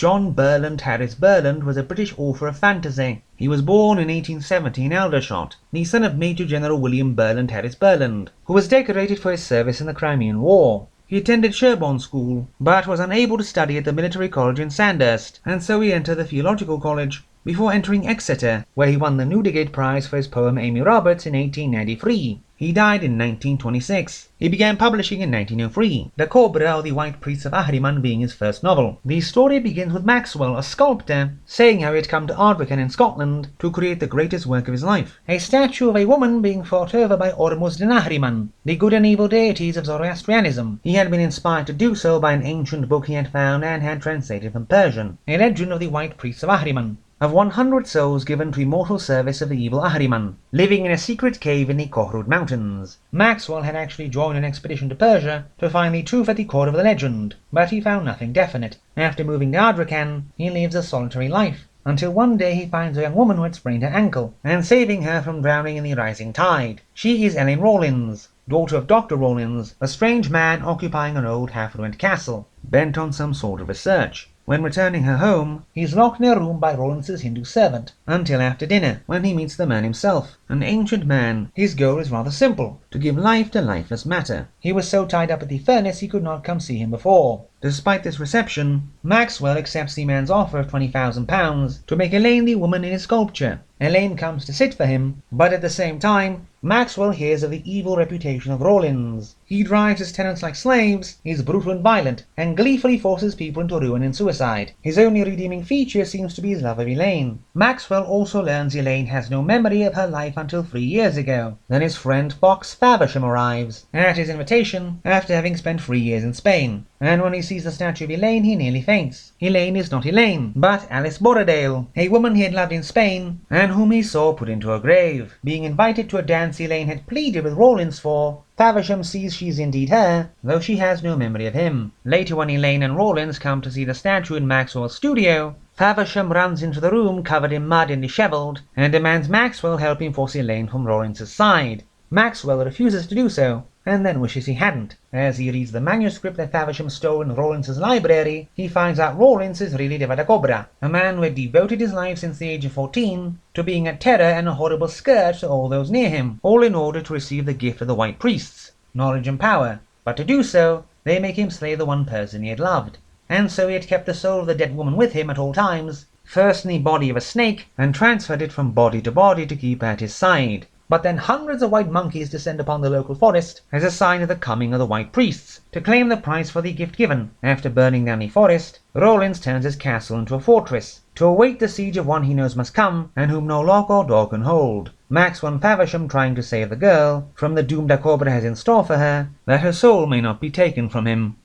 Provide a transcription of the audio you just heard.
John Burland Harris-Burland was a British author of fantasy. He was born in 1870 in Aldershot, the son of Major General William Burland Harris-Burland, who was decorated for his service in the Crimean War. He attended Sherborne School, but was unable to study at the military college in Sandhurst, and so he entered the theological college, before entering Exeter, where he won the Newdigate Prize for his poem Amy Roberts in 1893. He died in 1926. He began publishing in 1903, Dacobra, or the White Priests of Ahriman, being his first novel. The story begins with Maxwell, a sculptor, saying how he had come to Ardwican in Scotland to create the greatest work of his life, a statue of a woman being fought over by Ormuzd and Ahriman, the good and evil deities of Zoroastrianism. He had been inspired to do so by an ancient book he had found and had translated from Persian, a legend of the White Priests of Ahriman, of 100 souls given to immortal service of the evil Ahriman, living in a secret cave in the Kohrud Mountains. Maxwell had actually joined an expedition to Persia to find the truth at the core of the legend, but he found nothing definite. After moving to Ardwican, he lives a solitary life, until one day he finds a young woman who had sprained her ankle, and saving her from drowning in the rising tide. She is Ellen Rawlins, daughter of Dr. Rawlins, a strange man occupying an old half-ruined castle, bent on some sort of research. When returning her home, he is locked in a room by Rawlins's Hindu servant, until after dinner, when he meets the man himself, an ancient man. His goal is rather simple, to give life to lifeless matter. He was so tied up at the furnace he could not come see him before. Despite this reception, Maxwell accepts the man's offer of £20,000 to make Elaine the woman in his sculpture. Elaine comes to sit for him, but at the same time, Maxwell hears of the evil reputation of Rawlins. He drives his tenants like slaves, is brutal and violent, and gleefully forces people into ruin and suicide. His only redeeming feature seems to be his love of Elaine. Maxwell also learns Elaine has no memory of her life until 3 years ago. Then his friend Fox Faversham arrives, at his invitation, after having spent 3 years in Spain, and when he sees the statue of Elaine he nearly faints. Elaine is not Elaine, but Alice Borradaile, a woman he had loved in Spain, and whom he saw put into her grave. Being invited to a dance Elaine had pleaded with Rawlins for, Faversham sees she is indeed her, though she has no memory of him. Later, when Elaine and Rawlins come to see the statue in Maxwell's studio, Faversham runs into the room covered in mud and dishevelled, and demands Maxwell help him force Elaine from Rawlins's side. Maxwell refuses to do so, and then wishes he hadn't. As he reads the manuscript that Faversham stole in Rawlins's library, he finds out Rawlins is really Dacobra, a man who had devoted his life since the age of 14 to being a terror and a horrible scourge to all those near him, all in order to receive the gift of the White Priests, knowledge and power. But to do so, they make him slay the one person he had loved. And so he had kept the soul of the dead woman with him at all times, first in the body of a snake, and transferred it from body to body to keep at his side. But then hundreds of white monkeys descend upon the local forest as a sign of the coming of the White Priests, to claim the price for the gift given. After burning down the forest, Rawlins turns his castle into a fortress, to await the siege of one he knows must come, and whom no lock or door can hold. Maxwell and Faversham trying to save the girl from the doom Dacobra has in store for her, that her soul may not be taken from him.